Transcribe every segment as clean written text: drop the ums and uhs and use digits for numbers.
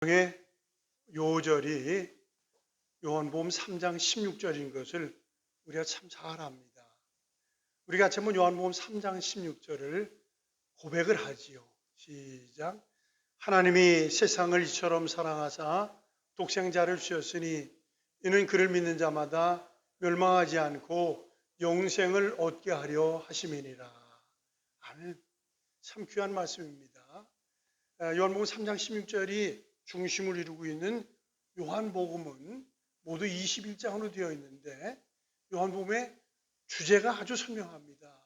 의 요절이 요한복음 3장 16절인 것을 우리가 참 잘 압니다. 우리가 전부 요한복음 3장 16절을 고백을 하지요. 시작. 하나님이 세상을 이처럼 사랑하사 독생자를 주셨으니 이는 그를 믿는 자마다 멸망하지 않고 영생을 얻게 하려 하심이니라. 아멘. 참 귀한 말씀입니다. 요한복음 3장 16절이 중심을 이루고 있는 요한복음은 모두 21장으로 되어 있는데 요한복음의 주제가 아주 선명합니다.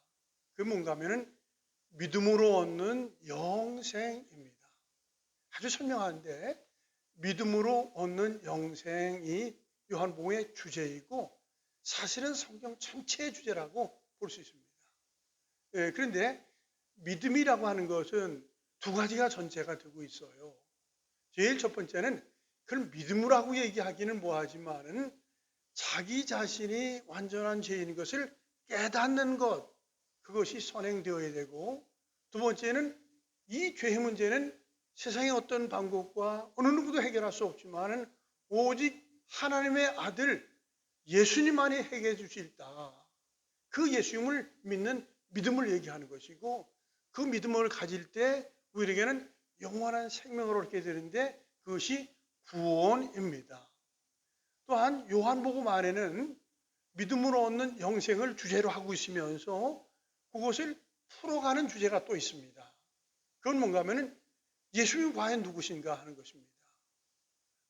그게 뭔가 하면은 믿음으로 얻는 영생입니다. 아주 선명한데 믿음으로 얻는 영생이 요한복음의 주제이고 사실은 성경 전체의 주제라고 볼 수 있습니다. 그런데 믿음이라고 하는 것은 두 가지가 전제가 되고 있어요. 제일 첫 번째는 그걸 믿음이라고 얘기하기는 뭐하지만은 자기 자신이 완전한 죄인인 것을 깨닫는 것, 그것이 선행되어야 되고, 두 번째는 이 죄의 문제는 세상의 어떤 방법과 어느 누구도 해결할 수 없지만은 오직 하나님의 아들 예수님만이 해결해 주실다. 그 예수님을 믿는 믿음을 얘기하는 것이고, 그 믿음을 가질 때 우리에게는 영원한 생명을 얻게 되는데 그것이 구원입니다. 또한 요한복음 안에는 믿음으로 얻는 영생을 주제로 하고 있으면서 그것을 풀어가는 주제가 또 있습니다. 그건 뭔가 하면 예수님이 과연 누구신가 하는 것입니다.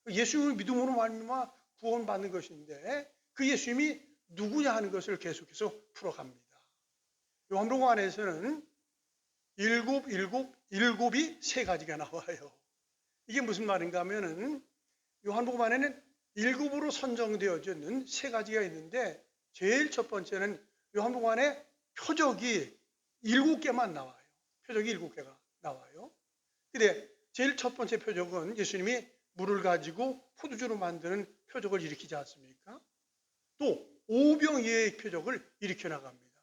예수님을 믿음으로 말미암아 구원받는 것인데 그 예수님이 누구냐 하는 것을 계속해서 풀어갑니다. 요한복음 안에서는 일곱이 세 가지가 나와요. 이게 무슨 말인가 하면은 요한복음 안에는 일곱으로 선정되어지는 세 가지가 있는데 제일 첫 번째는 요한복음 안에 표적이 7개만 나와요. 표적이 7개가 나와요. 근데 제일 첫 번째 표적은 예수님이 물을 가지고 포도주로 만드는 표적을 일으키지 않습니까? 또 오병이어의 표적을 일으켜 나갑니다.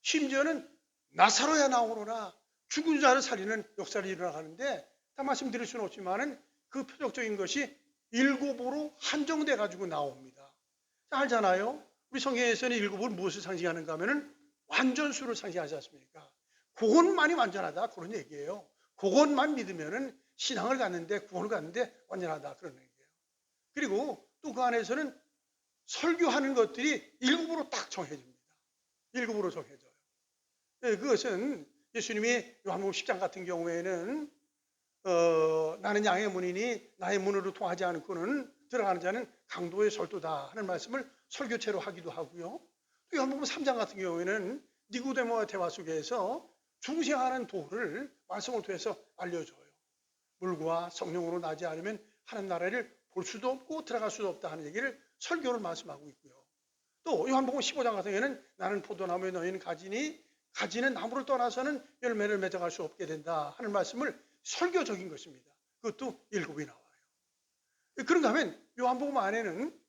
심지어는 나사로야 나오노라 죽은 자를 살리는 역사를 일어나가는데 다 말씀드릴 수는 없지만은 그 표적적인 것이 7으로 한정돼 가지고 나옵니다. 알잖아요. 우리 성경에서는 7을 무엇을 상징하는가 하면은 완전수를 상징하지 않습니까? 그것만이 완전하다 그런 얘기예요. 그것만 믿으면은 신앙을 갖는데 구원을 갖는데 완전하다 그런 얘기예요. 그리고 또 그 안에서는 설교하는 것들이 7으로 딱 정해집니다. 7으로 정해져요. 그것은 예수님이 요한복음 10장 같은 경우에는 나는 양의 문이니 나의 문으로 통하지 않고는 들어가는 자는 강도의 설도다 하는 말씀을 설교체로 하기도 하고요. 또 요한복음 3장 같은 경우에는 니고데모와 대화 속에서 중생하는 도를 말씀을 통해서 알려줘요. 물과 성령으로 나지 않으면 하나님 나라를 볼 수도 없고 들어갈 수도 없다 하는 얘기를 설교를 말씀하고 있고요. 또 요한복음 15장 같은 경우에는 나는 포도나무에 너희는 가지니 가지는 나무를 떠나서는 열매를 맺어갈 수 없게 된다 하는 말씀을 설교적인 것입니다. 그것도 7이 나와요. 그런가 하면 요한복음 안에는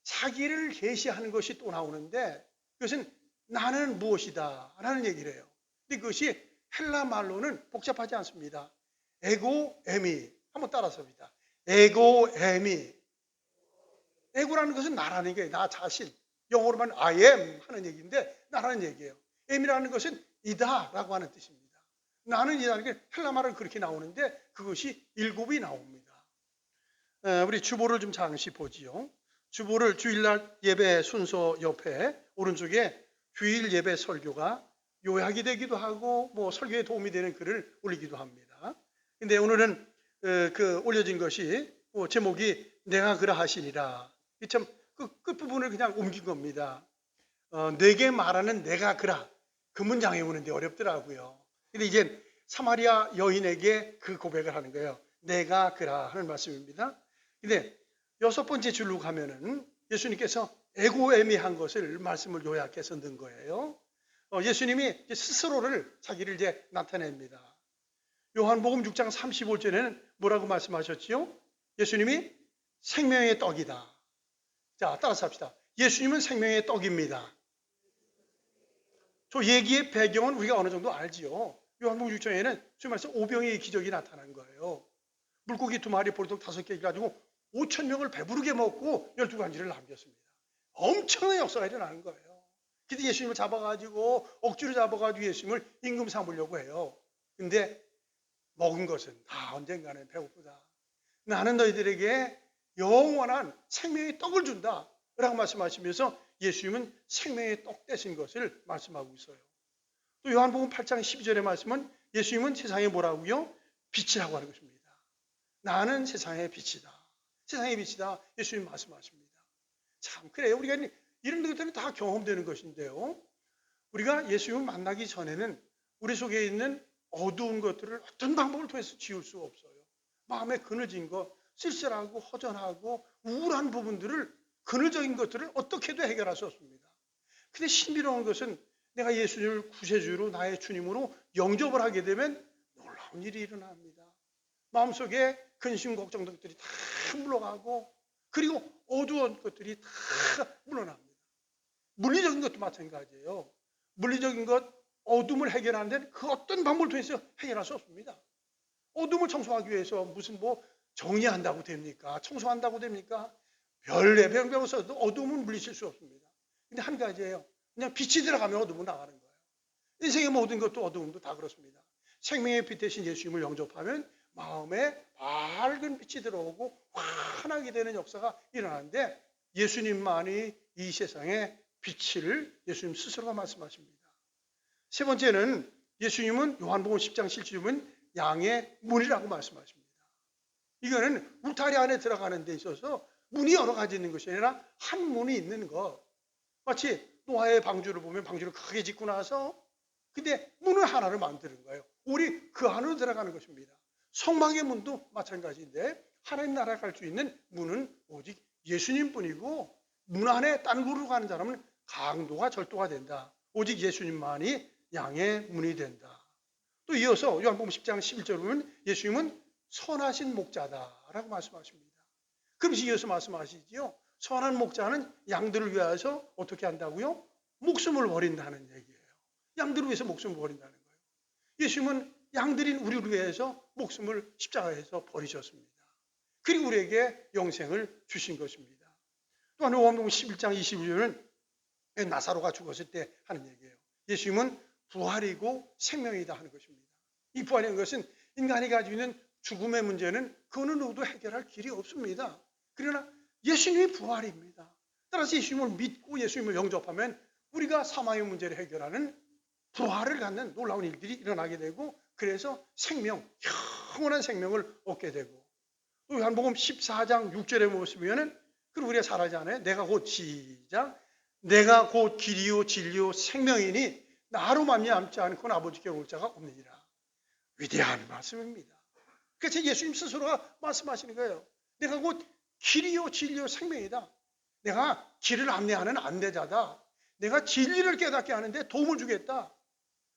자기를 계시하는 것이 또 나오는데 그것은 나는 무엇이다 라는 얘기를 해요. 근데 그것이 헬라 말로는 복잡하지 않습니다. 에고 에미 한번 따라서 합니다. 에고 에미. 에고라는 것은 나라는 게 나 자신. 영어로만 I am 하는 얘기인데 나라는 얘기예요. M이라는 것은 이다라고 하는 뜻입니다. 나는 이다라는 게 헬라말은 그렇게 나오는데 그것이 7이 나옵니다. 우리 주보를 좀 잠시 보지요. 주보를 주일날 예배 순서 옆에 오른쪽에 주일 예배 설교가 요약이 되기도 하고 뭐 설교에 도움이 되는 글을 올리기도 합니다. 근데 오늘은 그 올려진 것이 제목이 내가 그러하시니라. 참 그 끝부분을 그냥 옮긴 겁니다. 내게 말하는 내가 그라. 그 문장에 오는데 어렵더라고요. 근데 이제 사마리아 여인에게 그 고백을 하는 거예요. 내가 그라 하는 말씀입니다. 근데 6번째 줄로 가면은 예수님께서 에고에미한 것을 말씀을 요약해서 넣은 거예요. 예수님이 스스로를 자기를 이제 나타냅니다. 요한복음 6장 35절에는 뭐라고 말씀하셨지요? 예수님이 생명의 떡이다. 자, 따라서 합시다. 예수님은 생명의 떡입니다. 저 얘기의 배경은 우리가 어느 정도 알지요. 요한복음 6장에는 주님 말씀 오병이의 기적이 나타난 거예요. 물고기 2마리, 보리떡 5개 가지고 5,000명을 배부르게 먹고 12가지를 남겼습니다. 엄청난 역사가 일어나는 거예요. 근데 예수님을 잡아가지고 억지로 잡아가지고 예수님을 임금 삼으려고 해요. 근데 먹은 것은 다 언젠가는 배고프다. 나는 너희들에게 영원한 생명의 떡을 준다 라고 말씀하시면서 예수님은 생명의 떡 되신 것을 말씀하고 있어요. 또 요한복음 8장 12절의 말씀은 예수님은 세상에 뭐라고요? 빛이라고 하는 것입니다. 나는 세상의 빛이다. 세상의 빛이다. 예수님 말씀하십니다. 참 그래요. 우리가 이런 것들은 다 경험되는 것인데요. 우리가 예수님을 만나기 전에는 우리 속에 있는 어두운 것들을 어떤 방법을 통해서 지울 수 없어요. 마음에 그늘진 것, 쓸쓸하고 허전하고 우울한 부분들을, 그늘적인 것들을 어떻게 해도 해결할 수 없습니다. 근데 신비로운 것은 내가 예수님을 구세주로 나의 주님으로 영접을 하게 되면 놀라운 일이 일어납니다. 마음속에 근심 걱정들이 다 물러가고, 그리고 어두운 것들이 다 물러납니다. 물리적인 것도 마찬가지예요. 물리적인 것, 어둠을 해결하는 데는 그 어떤 방법을 통해서 해결할 수 없습니다. 어둠을 청소하기 위해서 무슨 정리한다고 됩니까? 청소한다고 됩니까? 별의 병병을 써도 어둠은 물리칠 수 없습니다. 근데 한 가지예요. 그냥 빛이 들어가면 어둠은 나가는 거예요. 인생의 모든 것도 어둠도 다 그렇습니다. 생명의 빛 대신 예수님을 영접하면 마음에 밝은 빛이 들어오고 환하게 되는 역사가 일어나는데, 예수님만이 이 세상의 빛을 예수님 스스로가 말씀하십니다. 세 번째는 예수님은 요한복음 10장 7절은 양의 문이라고 말씀하십니다. 이거는 울타리 안에 들어가는 데 있어서 문이 여러 가지 있는 것이 아니라 한 문이 있는 것. 마치 노아의 방주를 보면 방주를 크게 짓고 나서 근데 문을 하나를 만드는 거예요. 우리 그 안으로 들어가는 것입니다. 성막의 문도 마찬가지인데 하나님 나라에 갈 수 있는 문은 오직 예수님뿐이고, 문 안에 딴 곳으로 가는 사람은 강도가 절도가 된다. 오직 예수님만이 양의 문이 된다. 또 이어서 요한복음 10장 11절 보면 예수님은 선하신 목자다라고 말씀하십니다. 그러면서 이어서 말씀하시지요. 선한 목자는 양들을 위해서 어떻게 한다고요? 목숨을 버린다는 얘기예요. 양들을 위해서 목숨을 버린다는 거예요. 예수님은 양들인 우리를 위해서 목숨을 십자가에서 버리셨습니다. 그리고 우리에게 영생을 주신 것입니다. 또한 요한복음 11장 22절은 나사로가 죽었을 때 하는 얘기예요. 예수님은 부활이고 생명이다 하는 것입니다. 이 부활이라는 것은 인간이 가지고 있는 죽음의 문제는 그 어느 누구도 해결할 길이 없습니다. 그러나 예수님이 부활입니다. 따라서 예수님을 믿고 예수님을 영접하면 우리가 사망의 문제를 해결하는 부활을 갖는 놀라운 일들이 일어나게 되고, 그래서 생명, 영원한 생명을 얻게 되고, 또 요한복음 14장 6절에 보시면은 그리고 우리가 잘 알지 않아요? 내가 곧 시작, 내가 곧 길이요 진리요 생명이니 나로 말미암지 않고는 아버지께 올 자가 없느니라. 위대한 말씀입니다. 그래서 예수님 스스로가 말씀하시는 거예요. 내가 곧 길이요 진리요 생명이다. 내가 길을 안내하는 안내자다. 내가 진리를 깨닫게 하는데 도움을 주겠다.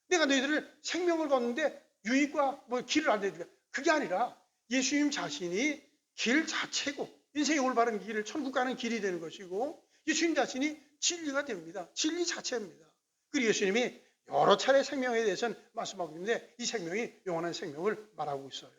내가 너희들을 생명을 걷는데 유익과 길을 안내주겠다. 그게 아니라 예수님 자신이 길 자체고, 인생의 올바른 길을 천국 가는 길이 되는 것이고, 예수님 자신이 진리가 됩니다. 진리 자체입니다. 그리고 예수님이 여러 차례 생명에 대해서는 말씀하고 있는데 이 생명이 영원한 생명을 말하고 있어요.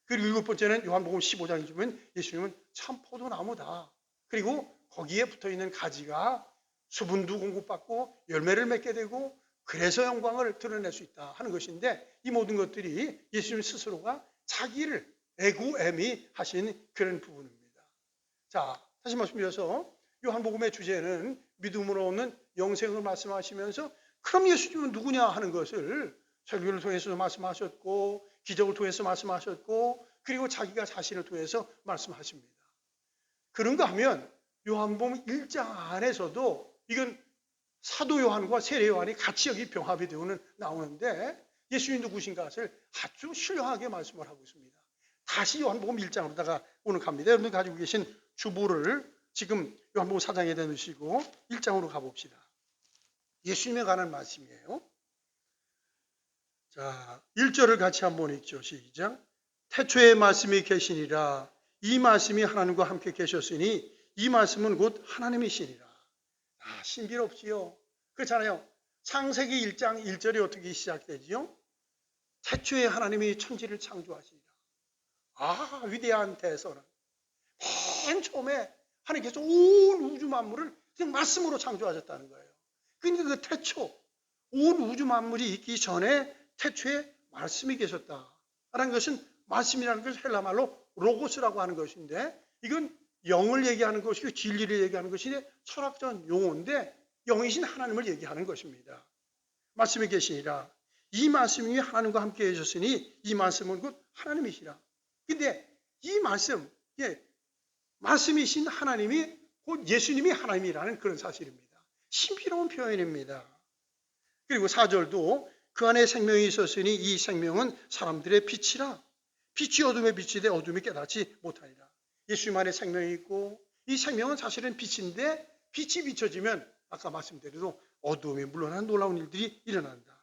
그리고 7번째는 요한복음 15장에 보면 예수님은 참 포도나무다. 그리고 거기에 붙어있는 가지가 수분도 공급받고 열매를 맺게 되고 그래서 영광을 드러낼 수 있다 하는 것인데, 이 모든 것들이 예수님 스스로가 자기를 에고에미 하신 그런 부분입니다. 자, 다시 말씀드려서 요한복음의 주제는 믿음으로 얻는 영생을 말씀하시면서 그럼 예수님은 누구냐 하는 것을 설교를 통해서 말씀하셨고, 기적을 통해서 말씀하셨고, 그리고 자기가 자신을 통해서 말씀하십니다. 그런가 하면 요한복음 1장 안에서도 이건 사도 요한과 세례 요한이 같이 여기 병합이 되어는 나오는데 예수님이 누구신가 것을 아주 신령하게 말씀을 하고 있습니다. 다시 요한복음 1장으로다가 오늘 갑니다. 여러분 가지고 계신 주보를 지금 요한복음 4장에 넣으시고 1장으로 가봅시다. 예수님에 관한 말씀이에요. 자, 1절을 같이 한번 읽죠. 시작. 태초에 말씀이 계시니라. 이 말씀이 하나님과 함께 계셨으니 이 말씀은 곧 하나님이시니라. 아, 신비롭지요. 그렇잖아요. 창세기 1장 1절이 어떻게 시작되지요? 태초에 하나님이 천지를 창조하시니라. 위대한 대선은 맨 처음에 하나님께서 온 우주 만물을 그냥 말씀으로 창조하셨다는 거예요. 그러니까 그 태초, 온 우주 만물이 있기 전에 태초에 말씀이 계셨다라는 것은, 말씀이라는 것은 헬라말로 로고스라고 하는 것인데, 이건 영을 얘기하는 것이고 진리를 얘기하는 것인데, 철학적 용어인데 영이신 하나님을 얘기하는 것입니다. 말씀이 계시니라. 이 말씀이 하나님과 함께 해주셨으니 이 말씀은 곧 하나님이시라. 근데 이 말씀, 말씀이신 하나님이 곧 예수님이 하나님이라는 그런 사실입니다. 신비로운 표현입니다. 그리고 4절도 그 안에 생명이 있었으니 이 생명은 사람들의 빛이라. 빛이 어둠에 비치되 어둠이 깨닫지 못하니라. 예수님 안에 생명이 있고, 이 생명은 사실은 빛인데, 빛이 비춰지면 아까 말씀드린 어둠이 물러나는 놀라운 일들이 일어난다.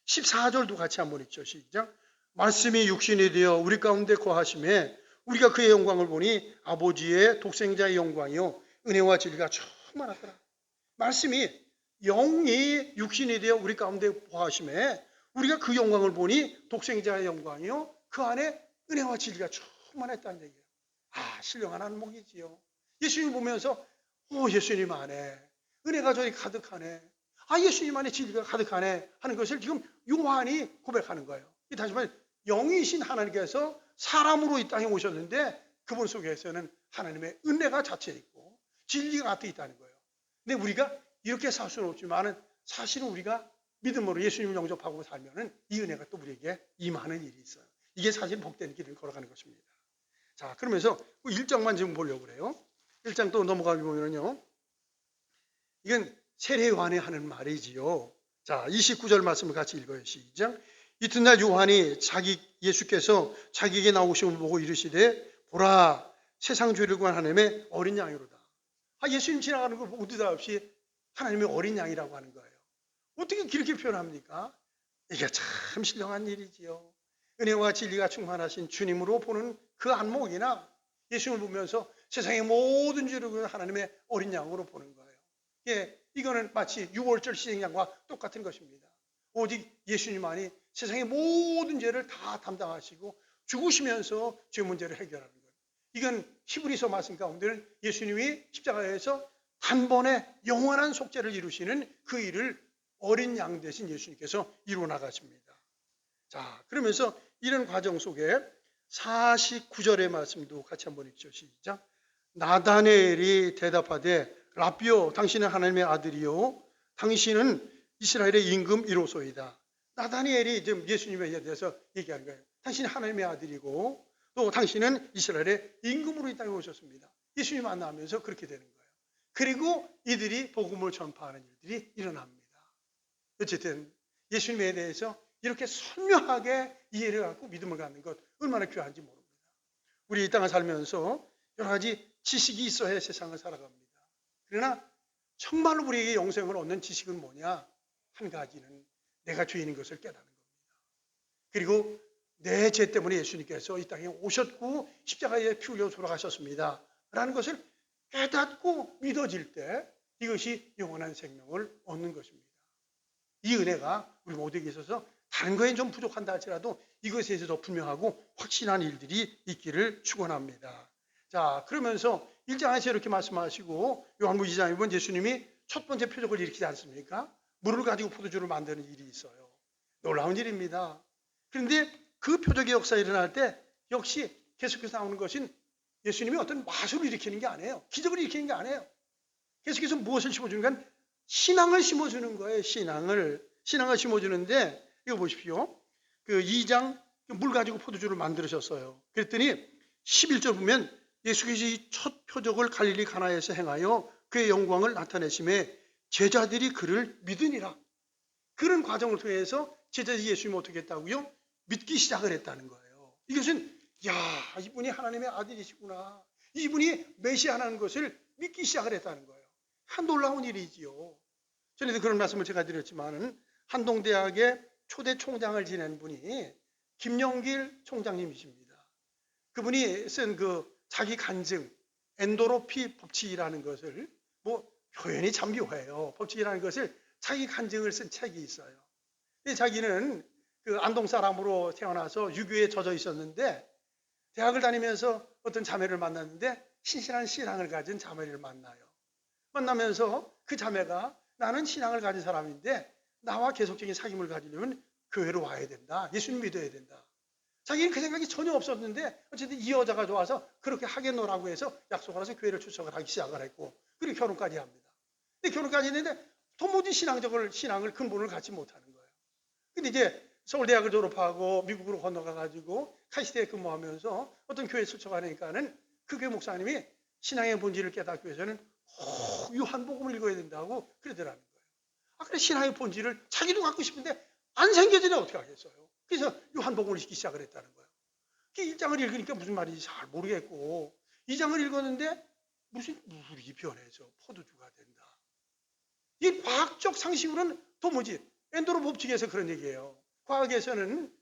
14절도 같이 한번 읽죠. 시작. 말씀이 육신이 되어 우리 가운데 거하심에 우리가 그의 영광을 보니 아버지의 독생자의 영광이요 은혜와 진리가 충만하더라. 말씀이 영이 육신이 되어 우리 가운데 거하심에 우리가 그 영광을 보니 독생자의 영광이요 그 안에 은혜와 진리가 충만했다는 얘기예요. 신령한 안목이지요. 예수님 보면서 예수님 안에 은혜가 저리 가득하네, 예수님 안에 진리가 가득하네 하는 것을 지금 요한이 고백하는 거예요. 다시 말해 영이신 하나님께서 사람으로 이 땅에 오셨는데 그분 속에서는 하나님의 은혜가 자체에 있고 진리가 가득 있다는 거예요. 근데 우리가 이렇게 살 수는 없지만 사실은 우리가 믿음으로 예수님을 영접하고 살면은 이 은혜가 또 우리에게 임하는 일이 있어요. 이게 사실 복된 길을 걸어가는 것입니다. 자, 그러면서 1장만 지금 보려고 그래요. 1장 또 넘어가게 보면요, 이건 세례 요한이 하는 말이지요. 자, 29절 말씀을 같이 읽어요. 시작. 이튿날 요한이 예수께서 자기에게 나오심을 보고 이르시되 보라, 세상 죄를 구한 하나님의 어린 양이로다. 예수님 지나가는 걸 보고 느닷없이 하나님의 어린 양이라고 하는 거예요. 어떻게 그렇게 표현합니까? 이게 참 신령한 일이지요. 은혜와 진리가 충만하신 주님으로 보는 그 안목이나 예수님을 보면서 세상의 모든 죄를 구한 하나님의 어린 양으로 보는 거예요. 이거는 마치 6월절 시행양과 똑같은 것입니다. 오직 예수님만이 세상의 모든 죄를 다 담당하시고 죽으시면서 죄 문제를 해결하는 거예요. 이건 히브리서 말씀 가운데는 예수님이 십자가에서 단번에 영원한 속죄를 이루시는 그 일을 어린 양 대신 예수님께서 이루어 나가십니다. 자, 그러면서 이런 과정 속에 49절의 말씀도 같이 한번 읽죠. 시작. 나다네엘이 대답하되 라비오, 당신은 하나님의 아들이요 당신은 이스라엘의 임금 1호소이다. 나다니엘이 지금 예수님에 대해서 얘기하는 거예요. 당신은 하나님의 아들이고 또 당신은 이스라엘의 임금으로 이 땅에 오셨습니다. 예수님 만나면서 그렇게 되는 거예요. 그리고 이들이 복음을 전파하는 일들이 일어납니다. 어쨌든 예수님에 대해서 이렇게 선명하게 이해를 갖고 믿음을 갖는 것 얼마나 귀한지 모릅니다. 우리 이 땅을 살면서 여러 가지 지식이 있어야 세상을 살아갑니다. 그러나 정말로 우리에게 영생을 얻는 지식은 뭐냐? 한 가지는 내가 죄인인 것을 깨닫는 겁니다. 그리고 내 죄 때문에 예수님께서 이 땅에 오셨고 십자가에 피 흘려 돌아가셨습니다 라는 것을 깨닫고 믿어질 때 이것이 영원한 생명을 얻는 것입니다. 이 은혜가 우리 모두에게 있어서 다른 거에 좀 부족한다 할지라도 이것에 대해서 더 분명하고 확신한 일들이 있기를 축원합니다. 자, 그러면서 1장에서 이렇게 말씀하시고 요한복음 2장에 보면 예수님이 첫 번째 표적을 일으키지 않습니까? 물을 가지고 포도주를 만드는 일이 있어요. 놀라운 일입니다. 그런데 그 표적의 역사가 일어날 때 역시 계속해서 나오는 것은 예수님이 어떤 마술을 일으키는 게 아니에요. 기적을 일으키는 게 아니에요. 계속해서 무엇을 심어주는 건 신앙을 심어주는 거예요. 신앙을 심어주는데 이거 보십시오. 그 2장 물 가지고 포도주를 만들으셨어요. 그랬더니 11절 보면 예수께서 이 첫 표적을 갈릴리 가나에서 행하여 그의 영광을 나타내심에 제자들이 그를 믿으니라. 그런 과정을 통해서 제자들이 예수님을 어떻게 했다고요? 믿기 시작을 했다는 거예요. 이것은 이분이 하나님의 아들이시구나, 이분이 메시아라는 것을 믿기 시작을 했다는 거예요. 한 놀라운 일이지요. 전에도 그런 말씀을 제가 드렸지만 한동대학의 초대 총장을 지낸 분이 김영길 총장님이십니다. 그분이 쓴 그 자기 간증 엔도로피 법칙이라는 것을, 표현이 참 묘해요. 법칙이라는 것을 자기 간증을 쓴 책이 있어요. 자기는 그 안동 사람으로 태어나서 유교에 젖어 있었는데 대학을 다니면서 어떤 자매를 만났는데 신실한 신앙을 가진 자매를 만나요. 만나면서 그 자매가 나는 신앙을 가진 사람인데 나와 계속적인 사귐을 가지려면 교회로 와야 된다. 예수님 믿어야 된다. 자기는 그 생각이 전혀 없었는데 어쨌든 이 여자가 좋아서 그렇게 하겠노라고 해서 약속을 해서 교회를 출석을 하기 시작을 했고 그리고 결혼까지 합니다. 근데 결혼까지 했는데 도무지 신앙을 근본을 갖지 못하는 거예요. 근데 이제 서울대학을 졸업하고 미국으로 건너가가지고 카이스트에 근무하면서 어떤 교회에 출석하니까는 그 교회 목사님이 신앙의 본질을 깨닫기 위해서는 요한복음을 읽어야 된다고 그러더라는 거예요. 그래 신앙의 본질을 자기도 갖고 싶은데 안 생겨지네 어떻게 하겠어요. 그래서 요한복음을 읽기 시작을 했다는 거예요. 1장을 읽으니까 무슨 말인지 잘 모르겠고 2장을 읽었는데 무슨 물이 변해서 포도주가 된다. 이 과학적 상식으로는 도무지 엔도로 법칙에서 그런 얘기예요. 과학에서는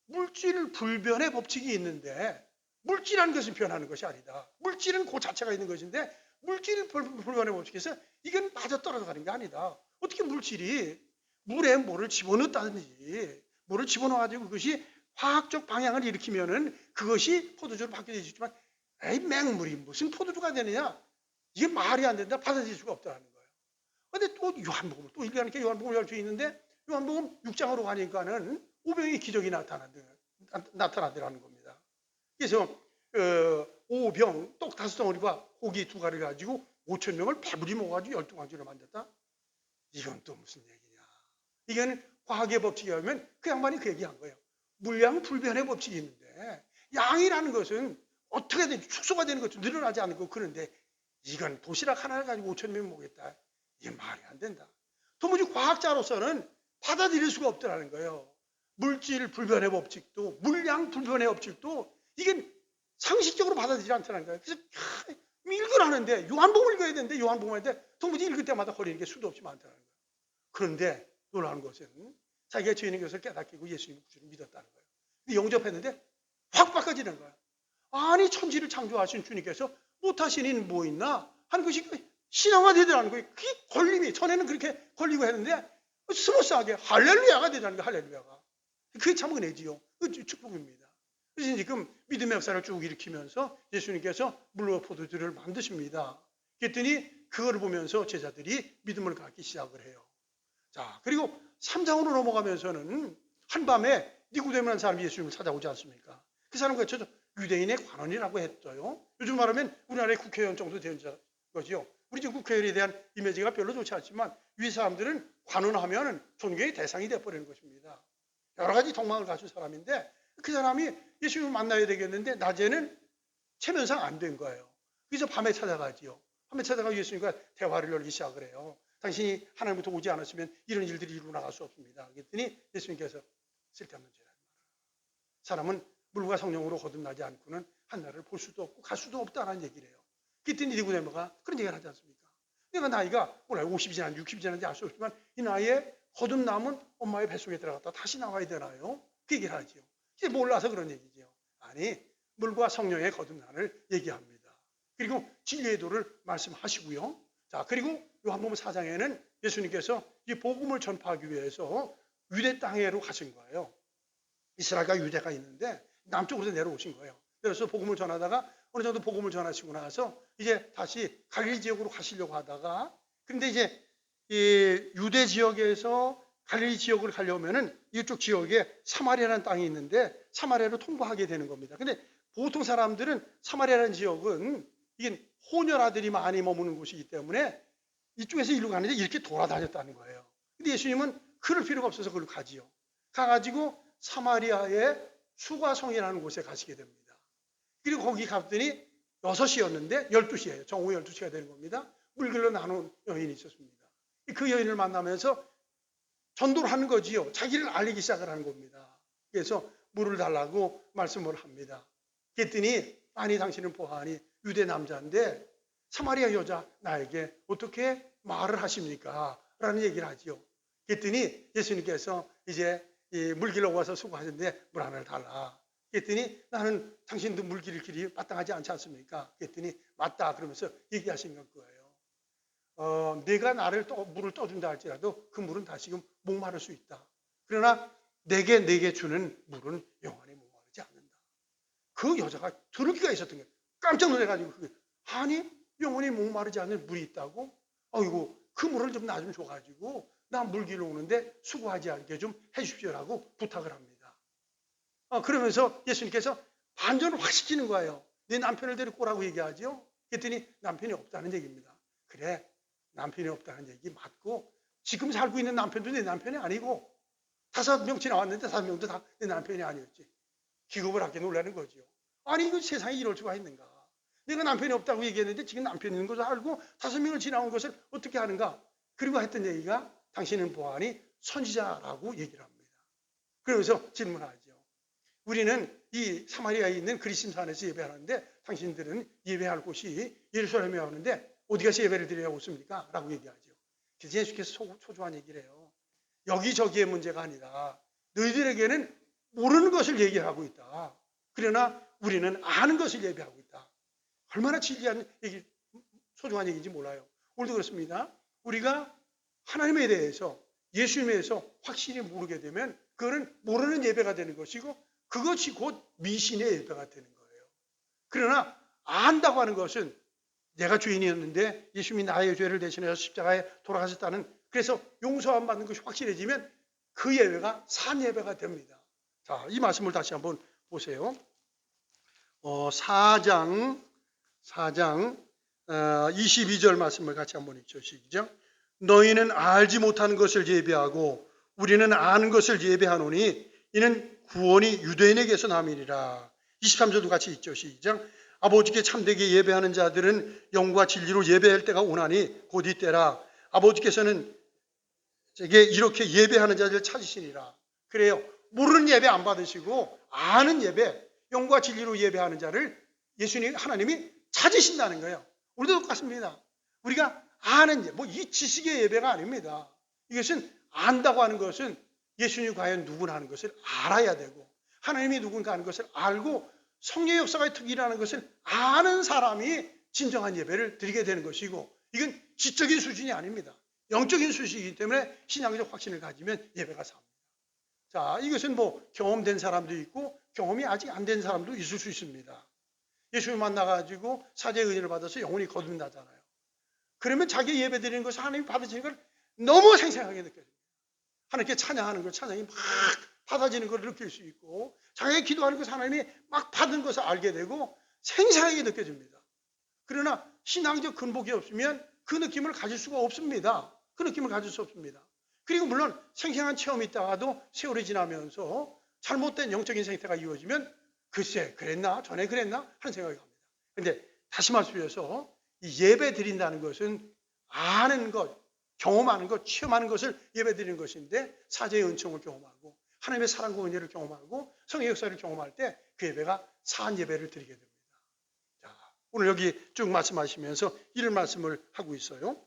물질 불변의 법칙이 있는데 물질이라는 것은 변하는 것이 아니다. 물질은 그 자체가 있는 것인데 물질 불변의 법칙에서 이건 맞아떨어져 가는 게 아니다. 어떻게 물질이 물에 뭐를 집어넣었다든지 뭐를 집어넣어가지고 그것이 화학적 방향을 일으키면은 그것이 포도주로 바뀌어질 수 있지만 에이 맹물이 무슨 포도주가 되느냐 이게 말이 안 된다. 받아들일 수가 없다는 거예요. 근데 또 요한복음을 또 읽으니까 요한복음 열 주 있는데 요한복음 6장으로 가니까는 오병의 기적이 나타나더라는 겁니다. 그래서 오병 떡 5덩어리와 고기 2가를 가지고 5천 명을 배부리 먹어가지고 12광지로 만졌다. 이건 또 무슨 얘기냐. 이건 과학의 법칙에 의하면 그 양반이 그 얘기한 거예요. 물량 불변의 법칙이 있는데 양이라는 것은 어떻게든 축소가 되는 것도 늘어나지 않고 그런데 이건 도시락 하나를 가지고 5천 명 먹겠다. 이게 말이 안 된다. 도무지 과학자로서는 받아들일 수가 없더라는 거예요. 물질 불변의 법칙도 물량 불변의 법칙도 이게 상식적으로 받아들이지 않더라는 거예요. 그래서 읽으라는데 요한복음을 읽어야 되는데 요한복음을 하는데 도무지 읽을 때마다 거리는 게 수도 없이 많더라는 거예요. 그런데 놀라운 것은 자기가 죄인인 것을 깨닫고 예수님의 구주를 믿었다는 거예요. 근데 영접했는데 확 바꿔지는 거예요. 아니 천지를 창조하신 주님께서 못하신 일은 뭐 있나 하는 것이 신앙화되더라는 거예요. 그게 걸림이 전에는 그렇게 걸리고 했는데 스무스하게 할렐루야가 되더라는 거예요. 할렐루야가. 그게 참 은혜지요. 그 축복입니다. 그래서 지금 믿음의 역사를 쭉 일으키면서 예수님께서 물과 포도주를 만드십니다. 그랬더니 그걸 보면서 제자들이 믿음을 갖기 시작을 해요. 자, 그리고 3장으로 넘어가면서는 한밤에 니고데모라는 사람이 예수님을 찾아오지 않습니까? 그 사람과 저 유대인의 관원이라고 했어요. 요즘 말하면 우리나라의 국회의원 정도 되는 거지요. 우리 지금 국회의원에 대한 이미지가 별로 좋지 않지만 위 사람들은 관원하면 존경의 대상이 되어버리는 것입니다. 여러 가지 덕망을 갖춘 사람인데 그 사람이 예수님을 만나야 되겠는데 낮에는 체면상 안 된 거예요. 그래서 밤에 찾아가지요. 밤에 찾아가 예수님과 대화를 열기 시작을 해요. 당신이 하나님부터 오지 않았으면 이런 일들이 이루어나갈 수 없습니다. 그랬더니 예수님께서 쓸데없는 죄라. 사람은 물과 성령으로 거듭나지 않고는 한나라를 볼 수도 없고 갈 수도 없다는 얘기를 해요. 그랬더니 니고데모가 그런 얘기를 하지 않습니까? 내가 나이가 몰라요. 50이 지났는지 60이 지났는지 알 수 없지만 이 나이에 거듭남은 엄마의 뱃속에 들어갔다 다시 나와야 되나요? 그 얘기를 하지요. 이제 몰라서 그런 얘기지요. 아니 물과 성령의 거듭남을 얘기합니다. 그리고 진리의 도를 말씀하시고요. 자 그리고 요한복음 4장에는 예수님께서 이 복음을 전파하기 위해서 유대 땅에로 가신 거예요. 이스라엘과 유대가 있는데 남쪽으로 내려오신 거예요. 그래서 복음을 전하다가 어느 정도 복음을 전하시고 나서 이제 다시 갈릴리 지역으로 가시려고 하다가 그런데 이제 이 유대 지역에서 갈릴리 지역을 가려면은 이쪽 지역에 사마리아라는 땅이 있는데 사마리아로 통과하게 되는 겁니다. 근데 보통 사람들은 사마리아라는 지역은 이게 호녀라들이 많이 머무는 곳이기 때문에 이쪽에서 이리로 가는데 이렇게 돌아다녔다는 거예요. 근데 예수님은 그럴 필요가 없어서 그걸 가지요. 가가지고 사마리아의 수가성이라는 곳에 가시게 됩니다. 그리고 거기 갔더니 6시였는데 12시예요. 정오후 12시가 되는 겁니다. 물길로 나눈 여인이 있었습니다. 그 여인을 만나면서 전도를 하는 거지요. 자기를 알리기 시작을 하는 겁니다. 그래서 물을 달라고 말씀을 합니다. 그랬더니 아니 당신은 보아하니 유대 남자인데 사마리아 여자 나에게 어떻게 말을 하십니까? 라는 얘기를 하지요. 그랬더니 예수님께서 이제 이 물길로 와서 수고하셨는데 물 하나를 달라. 그랬더니 나는 당신도 물길 길이 마땅하지 않지 않습니까? 그랬더니 맞다 그러면서 얘기하신 거예요. 내가 나를 물을 떠준다 할지라도 그 물은 다시금 목마를 수 있다. 그러나 내게 주는 물은 영원히 목마르지 않는다. 그 여자가 들을 기가 있었던 거예요. 깜짝 놀래가지고 아니 영원히 목마르지 않을 물이 있다고? 아이고 그 물을 좀 나 좀 줘가지고 나 물 길러 오는데 수고하지 않게 좀 해주십시오라고 부탁을 합니다. 그러면서 예수님께서 반전을 확 시키는 거예요. 내 남편을 데리고 오라고 얘기하죠. 그랬더니 남편이 없다는 얘기입니다. 그래 남편이 없다는 얘기 맞고 지금 살고 있는 남편도 내 남편이 아니고 5명 지나왔는데 5명도 다 내 남편이 아니었지. 기겁을 하게 놀라는 거죠. 아니 이거 세상에 이럴 수가 있는가. 내가 남편이 없다고 얘기했는데 지금 남편이 있는 것을 알고 5명을 지나온 것을 어떻게 하는가. 그리고 했던 얘기가 당신은 보아하니 선지자라고 얘기를 합니다. 그러면서 질문하죠. 우리는 이 사마리아에 있는 그리심산에서 예배하는데 당신들은 예배할 곳이 예루살렘에 오는데 어디 가서 예배를 드려야 오십니까? 라고 얘기하죠. 그래서 예수께서 초조한 얘기를 해요. 여기저기의 문제가 아니라 너희들에게는 모르는 것을 얘기하고 있다. 그러나 우리는 아는 것을 예배하고 있다. 얼마나 진리한 얘기, 소중한 얘기인지 몰라요. 오늘도 그렇습니다. 우리가 하나님에 대해서 예수님에 대해서 확실히 모르게 되면 그거는 모르는 예배가 되는 것이고 그것이 곧 미신의 예배가 되는 거예요. 그러나 안다고 하는 것은 내가 죄인이었는데 예수님이 나의 죄를 대신해서 십자가에 돌아가셨다는 그래서 용서함 받는 것이 확실해지면 그 예배가 산 예배가 됩니다. 자, 이 말씀을 다시 한번 보세요. 4장 22절 말씀을 같이 한번 읽죠. 시작. 너희는 알지 못하는 것을 예배하고 우리는 아는 것을 예배하노니 이는 구원이 유대인에게서 남이니라. 23절도 같이 읽죠. 시작. 아버지께 참되게 예배하는 자들은 영과 진리로 예배할 때가 오나니 곧 이때라. 아버지께서는 제게 이렇게 예배하는 자들을 찾으시니라. 그래요. 모르는 예배 안 받으시고 아는 예배, 영과 진리로 예배하는 자를 예수님 하나님이 찾으신다는 거예요. 우리도 똑같습니다. 우리가 아는 예배, 이 지식의 예배가 아닙니다. 이것은 안다고 하는 것은 예수님이 과연 누구나 하는 것을 알아야 되고 하나님이 누군가 하는 것을 알고 성령의 역사가 특히 일어나는 것을 아는 사람이 진정한 예배를 드리게 되는 것이고 이건 지적인 수준이 아닙니다. 영적인 수준이기 때문에 신앙적 확신을 가지면 예배가 삽니다. 자, 이것은 경험된 사람도 있고 경험이 아직 안 된 사람도 있을 수 있습니다. 예수님 만나가지고 사제의 은혜를 받아서 영혼이 거듭나잖아요. 그러면 자기 예배 드리는 것을 하나님이 받으시는 걸 너무 생생하게 느껴집니다. 하나님께 찬양하는 걸 찬양이 막 받아지는 걸 느낄 수 있고 자기가 기도하는 것을 하나님이 막 받은 것을 알게 되고 생생하게 느껴집니다. 그러나 신앙적 근복이 없으면 그 느낌을 가질 수가 없습니다. 그 느낌을 가질 수 없습니다. 그리고 물론 생생한 체험이 있다가도 세월이 지나면서 잘못된 영적인 상태가 이루어지면 글쎄 그랬나 전에 그랬나 하는 생각이 갑니다. 그런데 다시 말씀드려서 이 예배 드린다는 것은 아는 것, 경험하는 것, 체험하는 것을 예배 드리는 것인데 사제의 은총을 경험하고 하나님의 사랑과 은혜를 경험하고 성의 역사를 경험할 때 그 예배가 산 예배를 드리게 됩니다. 자, 오늘 여기 쭉 말씀하시면서 이런 말씀을 하고 있어요.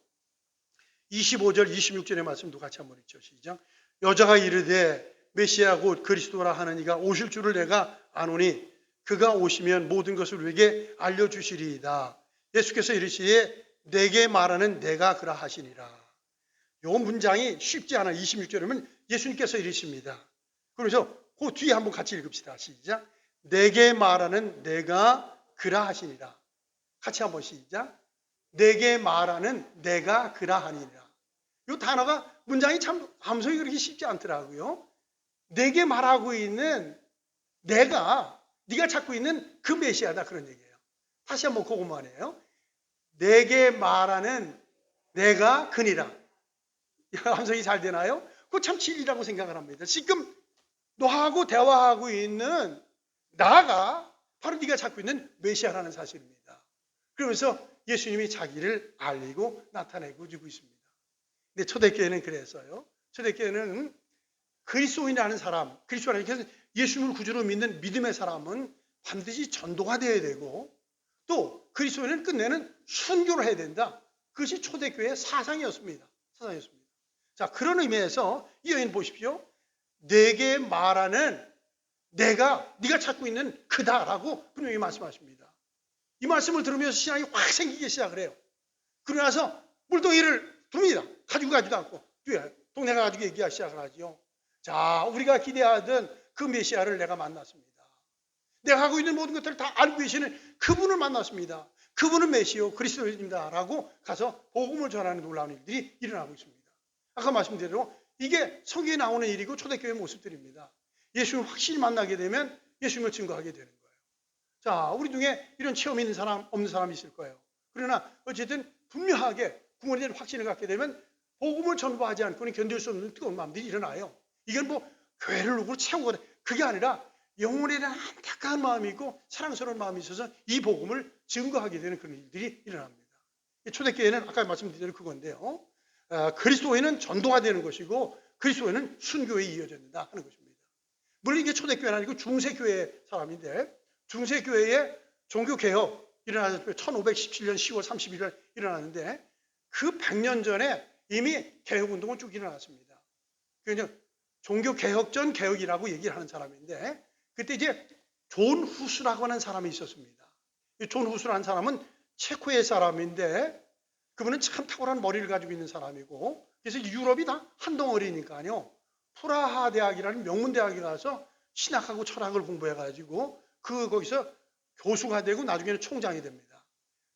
25절, 26절의 말씀도 같이 한번 읽죠. 시작. 여자가 이르되 메시아 곧 그리스도라 하는 이가 오실 줄을 내가 아노니 그가 오시면 모든 것을 우리에게 알려주시리이다. 예수께서 이르시되 내게 말하는 내가 그라 하시니라. 이 문장이 쉽지 않아. 26절이면 예수님께서 이르십니다. 그래서 그 뒤에 한번 같이 읽읍시다. 시작. 내게 말하는 내가 그라 하시니라. 같이 한번 시작. 내게 말하는 내가 그라 하니라. 이 단어가 문장이 참 감성이 그렇게 쉽지 않더라고요. 내게 말하고 있는 내가 네가 찾고 있는 그 메시아다 그런 얘기예요. 다시 한번 그것만 해요. 내게 말하는 내가 그니라. 감성이 잘 되나요? 그거 참 진리라고 생각을 합니다. 지금 너하고 대화하고 있는 나가 바로 네가 찾고 있는 메시아라는 사실입니다. 그러면서 예수님이 자기를 알리고 나타내고 주고 있습니다. 근데 초대교회는 그랬어요. 초대교회는 그리스도인이라는 사람, 그리스도라는 예수님을 구주로 믿는 믿음의 사람은 반드시 전도가 되어야 되고 또 그리스도인은 끝내는 순교를 해야 된다. 그것이 초대교회의 사상이었습니다. 자, 그런 의미에서 이 여인 보십시오. 내게 말하는 네가 찾고 있는 그다라고 분명히 말씀하십니다. 이 말씀을 들으면서 신앙이 확 생기기 시작을 해요. 그러고 나서 물동이를 둡니다. 가지고 가지도 않고 동네 가가지고 얘기하기 시작을 하죠. 자, 우리가 기대하던 그 메시아를 내가 만났습니다. 내가 하고 있는 모든 것들을 다 알고 계시는 그분을 만났습니다. 그분은 메시오 그리스도입니다라고 가서 복음을 전하는 놀라운 일들이 일어나고 있습니다. 아까 말씀드린 대로 이게 성경에 나오는 일이고 초대교회 모습들입니다. 예수님을 확실히 만나게 되면 예수님을 증거하게 되는 거예요. 자, 우리 중에 이런 체험이 있는 사람, 없는 사람이 있을 거예요. 그러나 어쨌든 분명하게 구원에 대한 확신을 갖게 되면 복음을 전부하지 않고는 견딜 수 없는 뜨거운 마음들이 일어나요. 이건 뭐 교회를 누구로 채우거나 그게 아니라 영혼에 대한 안타까운 마음이 있고 사랑스러운 마음이 있어서 이 복음을 증거하게 되는 그런 일들이 일어납니다. 초대교회는 아까 말씀드린 대로 그건데요. 그리스도에는 전도가 되는 것이고 그리스도에는 순교에 이어진다 하는 것입니다. 물론 이게 초대교회는 아니고 중세교회 사람인데 중세교회의 종교개혁 일어나서 1517년 10월 31일 일어났는데 그 100년 전에 이미 개혁운동은 쭉 일어났습니다. 그러니까 종교개혁 전 개혁이라고 얘기를 하는 사람인데 그때 이제 존 후스라고 하는 사람이 있었습니다. 존 후스라는 사람은 체코의 사람인데 그분은 참 탁월한 머리를 가지고 있는 사람이고 그래서 유럽이 다 한 덩어리니까요. 프라하 대학이라는 명문대학에 가서 신학하고 철학을 공부해가지고 거기서 교수가 되고 나중에는 총장이 됩니다.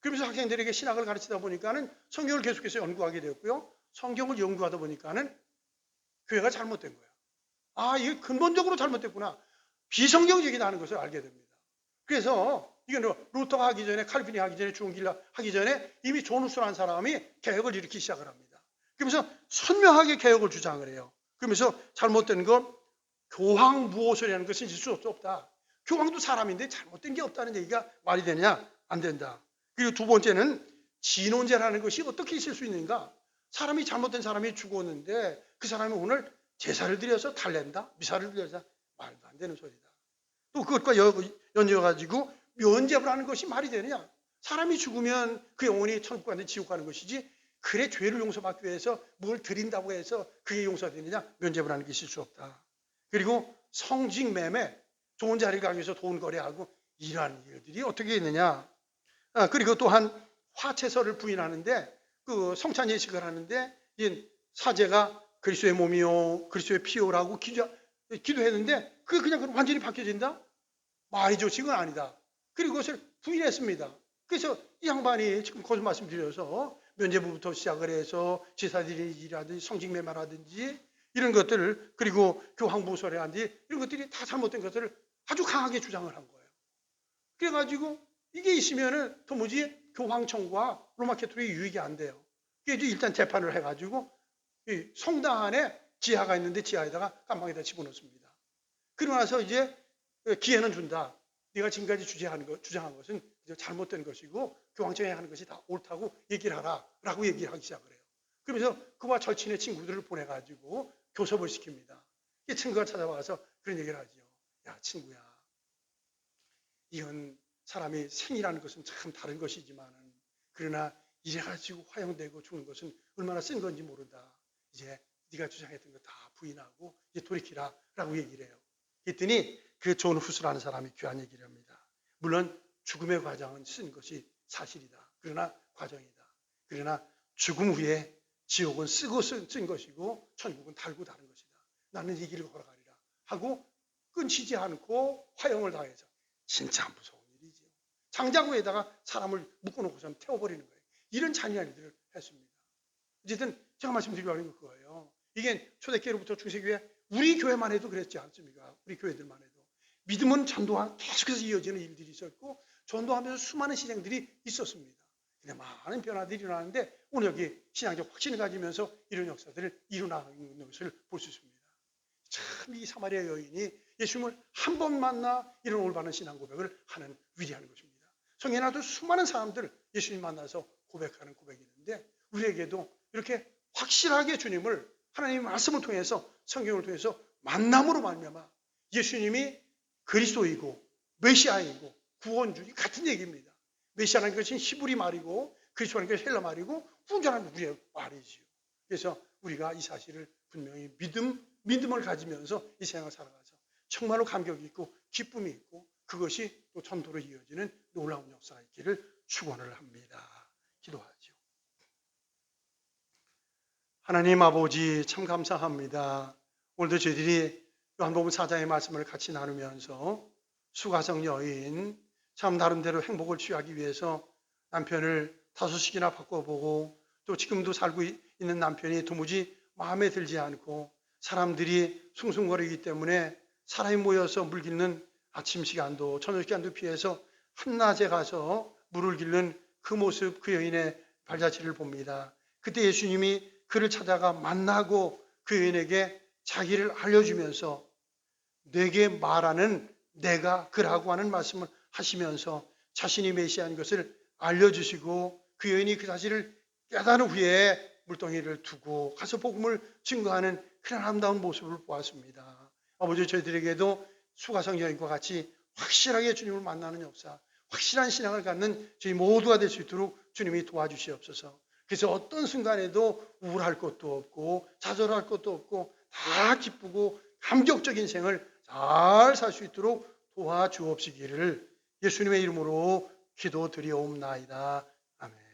그러면서 학생들에게 신학을 가르치다 보니까는 성경을 계속해서 연구하게 되었고요. 성경을 연구하다 보니까는 교회가 잘못된 거예요. 아, 이게 근본적으로 잘못됐구나. 비성경적이라는 것을 알게 됩니다. 그래서 이건 루터가 하기 전에 칼빈이 하기 전에 중길라 하기 전에 이미 존 후스라는 사람이 개혁을 일으키기 시작을 합니다. 그러면서 선명하게 개혁을 주장을 해요. 그러면서 잘못된 건 교황 무호설이라는 것은 있을 수 없다. 교황도 사람인데 잘못된 게 없다는 얘기가 말이 되냐? 안 된다. 그리고 두 번째는 진혼제라는 것이 어떻게 있을 수 있는가? 사람이 잘못된 사람이 죽었는데 그 사람이 오늘 제사를 드려서 달랜다? 미사를 드려서 말도 안 되는 소리다. 또 그것과 연이어가지고 면죄부를 하는 것이 말이 되느냐? 사람이 죽으면 그 영혼이 천국 가는 지옥 가는 것이지 그래 죄를 용서받기 위해서 뭘 드린다고 해서 그게 용서되느냐? 면죄부를 하는 게 있을 수 없다. 그리고 성직매매, 좋은 자리를 가기 위해서 돈 거래하고 이러한 일들이 어떻게 있느냐? 그리고 또한 화채설을 부인하는데 그 성찬 예식을 하는데 이 사제가 그리스도의 몸이요, 그리스도의 피요라고 기도했는데 그게 그냥 완전히 바뀌어진다? 말이죠, 지금 아니다. 그리고 그것을 부인했습니다. 그래서 이 양반이 지금 거듭 말씀드려서 면죄부부터 시작을 해서 제사드리기라든지 성직매매라든지 이런 것들을 그리고 교황부설이라든지 이런 것들이 다 잘못된 것들을 아주 강하게 주장을 한 거예요. 그래가지고 이게 있으면은 도무지 교황청과 로마 캐토릭이 유익이 안 돼요. 그래서 일단 재판을 해가지고 이 성당 안에 지하가 있는데 지하에다가 깜방에다 집어넣습니다. 그러고 나서 이제 기회는 준다. 네가 지금까지 주장한 것은 잘못된 것이고 교황청에 하는 것이 다 옳다고 얘기를 하라 라고 얘기를 하기 시작을 해요. 그러면서 그와 절친의 친구들을 보내가지고 교섭을 시킵니다. 이 친구가 찾아와서 그런 얘기를 하죠. 야, 친구야. 이건 사람이 생이라는 것은 참 다른 것이지만은 그러나 이래가지고 화형되고 죽는 것은 얼마나 쓴 건지 모른다. 이제 네가 주장했던 거 다 부인하고 이제 돌이키라 라고 얘기를 해요. 그랬더니 그 존 후스라는 사람이 귀한 얘기를 합니다. 물론 죽음의 과정은 쓴 것이 사실이다. 그러나 과정이다. 그러나 죽음 후에 지옥은 쓰고 쓴 것이고 천국은 달고 다른 것이다. 나는 이 길을 걸어가리라 하고 끊치지 않고 화형을 당해서 진짜 무서운 일이죠. 장자구에다가 사람을 묶어놓고서 태워버리는 거예요. 이런 잔인한 일들을 했습니다. 어쨌든 제가 말씀드리려고 하는 건 그거예요. 이게 초대교회로부터 중세교회 우리 교회만 해도 그랬지 않습니까? 우리 교회들만 해도. 믿음은 전도와 계속해서 이어지는 일들이 있었고 전도하면서 수많은 시행들이 있었습니다. 근데 많은 변화들이 일어나는데 오늘 여기 신앙적 확신을 가지면서 이런 역사들을 일어나는 것을 볼 수 있습니다. 참 이 사마리아 여인이 예수님을 한 번 만나 이런 올바른 신앙 고백을 하는 위대한 것입니다. 성경에도 수많은 사람들 예수님 만나서 고백하는 고백이 있는데 우리에게도 이렇게 확실하게 주님을 하나님의 말씀을 통해서 성경을 통해서 만남으로 말미암아 예수님이 그리스도이고 메시아이고 구원주이 같은 얘기입니다. 메시아라는 것은 히브리 말이고 그리스도라는 것은 헬라 말이고 구원자라는 우리의 말이지요. 그래서 우리가 이 사실을 분명히 믿음을 가지면서 이 세상을 살아가서 정말로 감격이 있고 기쁨이 있고 그것이 또 전도로 이어지는 놀라운 역사가 있기를 축원을 합니다. 기도하죠. 하나님 아버지 참 감사합니다. 오늘도 저희들이 요한복음 4장의 말씀을 같이 나누면서 수가성 여인, 참 나름대로 행복을 취하기 위해서 남편을 5씩이나 바꿔보고 또 지금도 살고 있는 남편이 도무지 마음에 들지 않고 사람들이 숭숭거리기 때문에 사람이 모여서 물 길는 아침 시간도 저녁 시간도 피해서 한낮에 가서 물을 길는 그 모습, 그 여인의 발자취를 봅니다. 그때 예수님이 그를 찾아가 만나고 그 여인에게 자기를 알려주면서 내게 말하는 내가 그라고 하는 말씀을 하시면서 자신이 메시아인 것을 알려주시고 그 여인이 그 사실을 깨달은 후에 물동이를 두고 가서 복음을 증거하는 그런 아름다운 모습을 보았습니다. 아버지, 저희들에게도 수가성 여인과 같이 확실하게 주님을 만나는 역사, 확실한 신앙을 갖는 저희 모두가 될 수 있도록 주님이 도와주시옵소서. 그래서 어떤 순간에도 우울할 것도 없고 좌절할 것도 없고 다 기쁘고 감격적인 생을 잘 살 수 있도록 도와주옵시기를 예수님의 이름으로 기도드리옵나이다. 아멘.